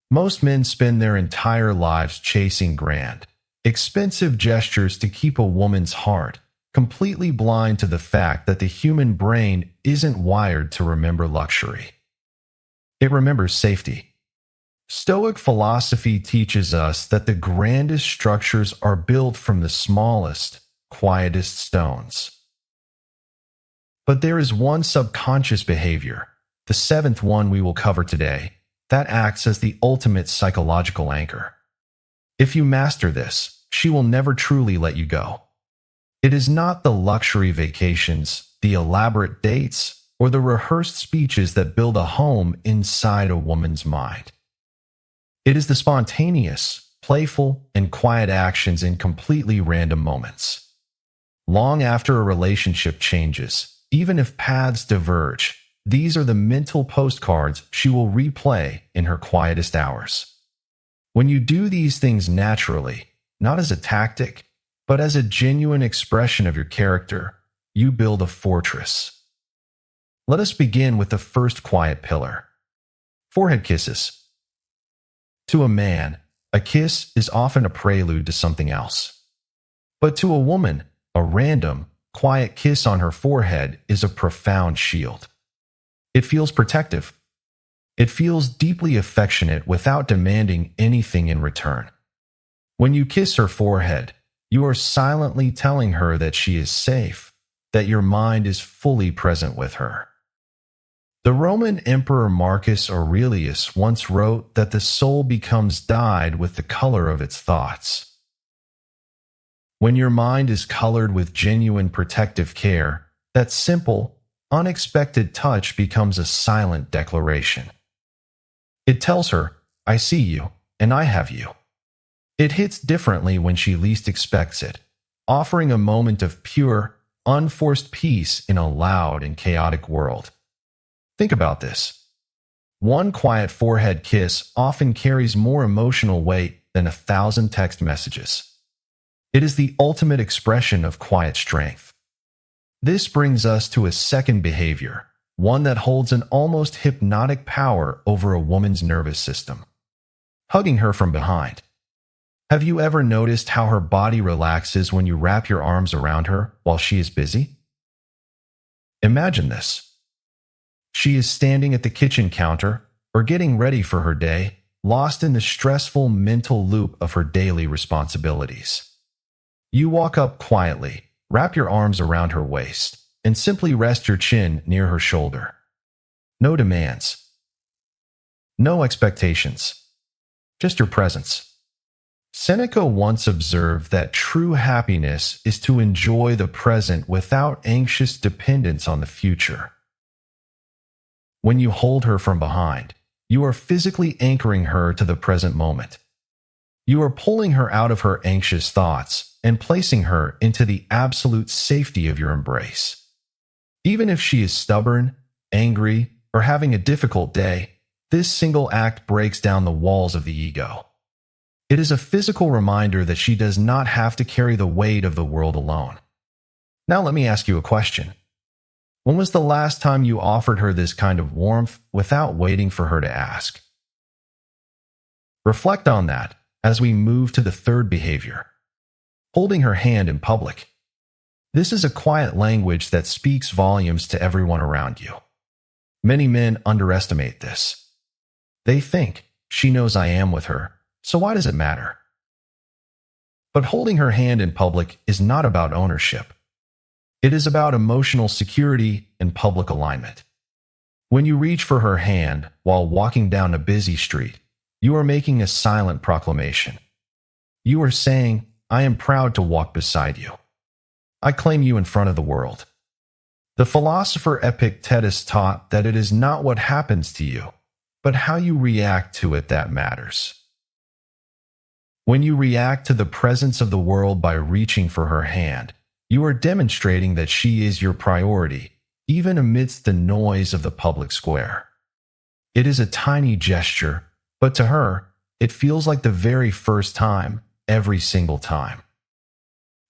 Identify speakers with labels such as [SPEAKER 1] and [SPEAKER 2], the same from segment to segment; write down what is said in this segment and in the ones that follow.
[SPEAKER 1] Most men spend their entire lives chasing grand, expensive gestures to keep a woman's heart, completely blind to the fact that the human brain isn't wired to remember luxury. It remembers safety. Stoic philosophy teaches us that the grandest structures are built from the smallest, quietest stones. But there is one subconscious behavior, the seventh one we will cover today, that acts as the ultimate psychological anchor. If you master this, she will never truly let you go. It is not the luxury vacations, the elaborate dates, or the rehearsed speeches that build a home inside a woman's mind. It is the spontaneous, playful, and quiet actions in completely random moments. Long after a relationship changes, even if paths diverge, these are the mental postcards she will replay in her quietest hours. When you do these things naturally, not as a tactic, but as a genuine expression of your character, you build a fortress. Let us begin with the first quiet pillar. Forehead kisses. To a man, a kiss is often a prelude to something else. But to a woman, a random, quiet kiss on her forehead is a profound shield. It feels protective. It feels deeply affectionate without demanding anything in return. When you kiss her forehead, you are silently telling her that she is safe, that your mind is fully present with her. The Roman Emperor Marcus Aurelius once wrote that the soul becomes dyed with the color of its thoughts. When your mind is colored with genuine protective care, that simple, unexpected touch becomes a silent declaration. It tells her, I see you, and I have you. It hits differently when she least expects it, offering a moment of pure, unforced peace in a loud and chaotic world. Think about this. One quiet forehead kiss often carries more emotional weight than 1,000 text messages. It is the ultimate expression of quiet strength. This brings us to a second behavior, one that holds an almost hypnotic power over a woman's nervous system. Hugging her from behind. Have you ever noticed how her body relaxes when you wrap your arms around her while she is busy? Imagine this. She is standing at the kitchen counter or getting ready for her day, lost in the stressful mental loop of her daily responsibilities. You walk up quietly, wrap your arms around her waist, and simply rest your chin near her shoulder. No demands. No expectations. Just your presence. Seneca once observed that true happiness is to enjoy the present without anxious dependence on the future. When you hold her from behind, you are physically anchoring her to the present moment. You are pulling her out of her anxious thoughts and placing her into the absolute safety of your embrace. Even if she is stubborn, angry, or having a difficult day, this single act breaks down the walls of the ego. It is a physical reminder that she does not have to carry the weight of the world alone. Now let me ask you a question. When was the last time you offered her this kind of warmth without waiting for her to ask? Reflect on that as we move to the third behavior, holding her hand in public. This is a quiet language that speaks volumes to everyone around you. Many men underestimate this. They think, she knows I am with her, so why does it matter? But holding her hand in public is not about ownership. It is about emotional security and public alignment. When you reach for her hand while walking down a busy street, you are making a silent proclamation. You are saying, I am proud to walk beside you. I claim you in front of the world. The philosopher Epictetus taught that it is not what happens to you, but how you react to it that matters. When you react to the presence of the world by reaching for her hand, you are demonstrating that she is your priority, even amidst the noise of the public square. It is a tiny gesture, but to her, it feels like the very first time, every single time.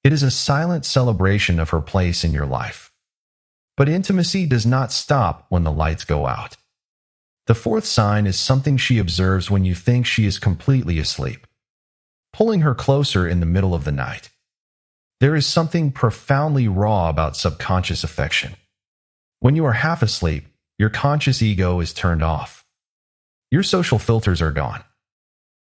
[SPEAKER 1] It is a silent celebration of her place in your life. But intimacy does not stop when the lights go out. The fourth sign is something she observes when you think she is completely asleep, pulling her closer in the middle of the night. There is something profoundly raw about subconscious affection. When you are half asleep, your conscious ego is turned off. Your social filters are gone.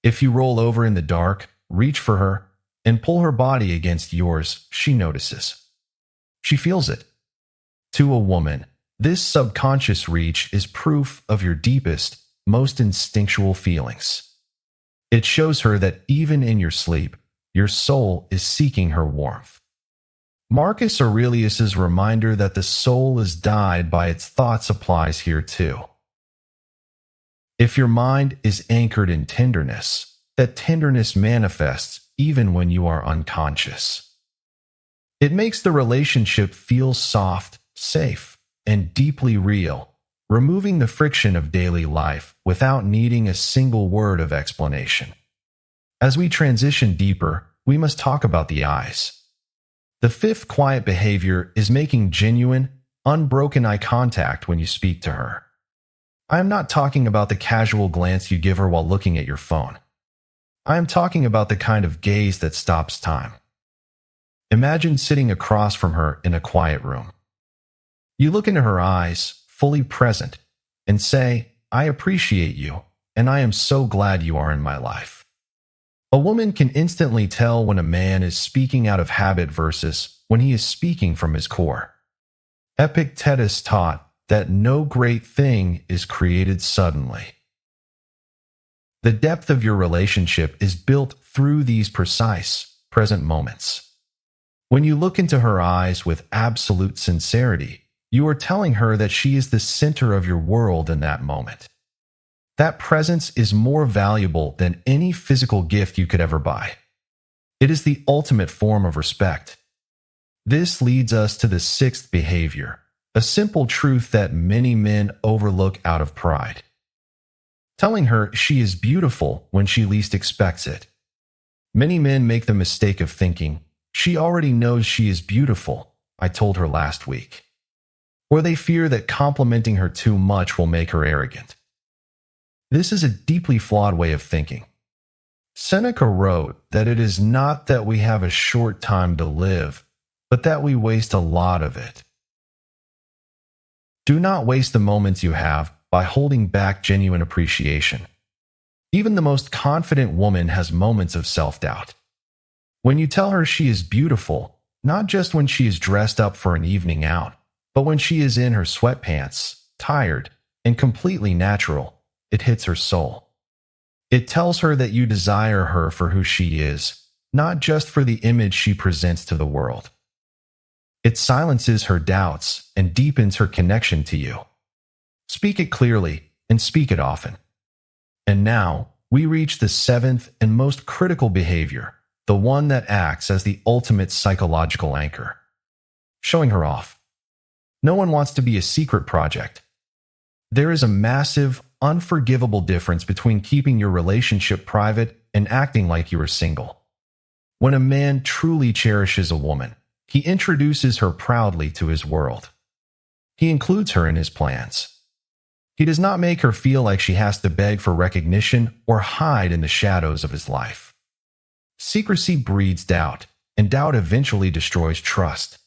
[SPEAKER 1] If you roll over in the dark, reach for her, and pull her body against yours, she notices. She feels it. To a woman, this subconscious reach is proof of your deepest, most instinctual feelings. It shows her that even in your sleep, your soul is seeking her warmth. Marcus Aurelius's reminder that the soul is dyed by its thoughts applies here too. If your mind is anchored in tenderness, that tenderness manifests even when you are unconscious. It makes the relationship feel soft, safe, and deeply real, removing the friction of daily life without needing a single word of explanation. As we transition deeper, we must talk about the eyes. The fifth quiet behavior is making genuine, unbroken eye contact when you speak to her. I am not talking about the casual glance you give her while looking at your phone. I am talking about the kind of gaze that stops time. Imagine sitting across from her in a quiet room. You look into her eyes, fully present, and say, "I appreciate you, and I am so glad you are in my life." A woman can instantly tell when a man is speaking out of habit versus when he is speaking from his core. Epictetus taught that no great thing is created suddenly. The depth of your relationship is built through these precise, present moments. When you look into her eyes with absolute sincerity, you are telling her that she is the center of your world in that moment. That presence is more valuable than any physical gift you could ever buy. It is the ultimate form of respect. This leads us to the sixth behavior, a simple truth that many men overlook out of pride. Telling her she is beautiful when she least expects it. Many men make the mistake of thinking, "She already knows she is beautiful, I told her last week." Or they fear that complimenting her too much will make her arrogant. This is a deeply flawed way of thinking. Seneca wrote that it is not that we have a short time to live, but that we waste a lot of it. Do not waste the moments you have by holding back genuine appreciation. Even the most confident woman has moments of self-doubt. When you tell her she is beautiful, not just when she is dressed up for an evening out, but when she is in her sweatpants, tired, and completely natural, it hits her soul. It tells her that you desire her for who she is, not just for the image she presents to the world. It silences her doubts and deepens her connection to you. Speak it clearly and speak it often. And now, we reach the seventh and most critical behavior, the one that acts as the ultimate psychological anchor. Showing her off. No one wants to be a secret project. There is a massive, unforgivable difference between keeping your relationship private and acting like you are single. When a man truly cherishes a woman, he introduces her proudly to his world. He includes her in his plans. He does not make her feel like she has to beg for recognition or hide in the shadows of his life. Secrecy breeds doubt, and doubt eventually destroys trust.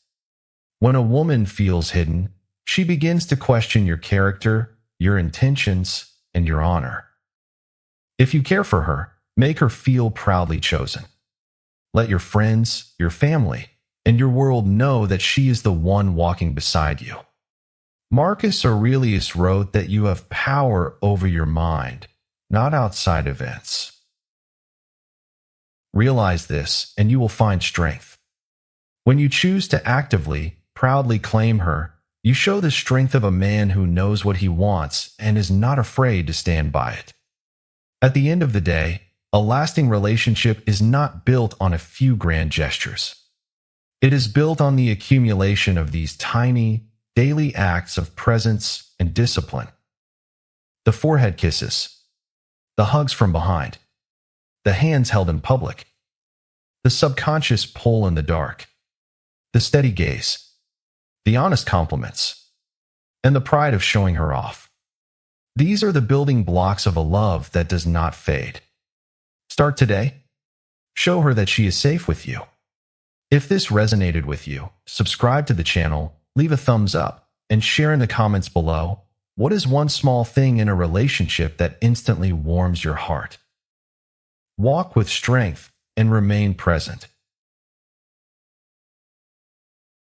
[SPEAKER 1] When a woman feels hidden, she begins to question your character, your intentions, and your honor. If you care for her, make her feel proudly chosen. Let your friends, your family, and your world know that she is the one walking beside you. Marcus Aurelius wrote that you have power over your mind, not outside events. Realize this, and you will find strength. When you choose to actively, proudly claim her, you show the strength of a man who knows what he wants and is not afraid to stand by it. At the end of the day, a lasting relationship is not built on a few grand gestures. It is built on the accumulation of these tiny, daily acts of presence and discipline. The forehead kisses, the hugs from behind, the hands held in public, the subconscious pull in the dark, the steady gaze, the honest compliments, and the pride of showing her off. These are the building blocks of a love that does not fade. Start today. Show her that she is safe with you. If this resonated with you, subscribe to the channel, leave a thumbs up, and share in the comments below. What is one small thing in a relationship that instantly warms your heart? Walk with strength and remain present.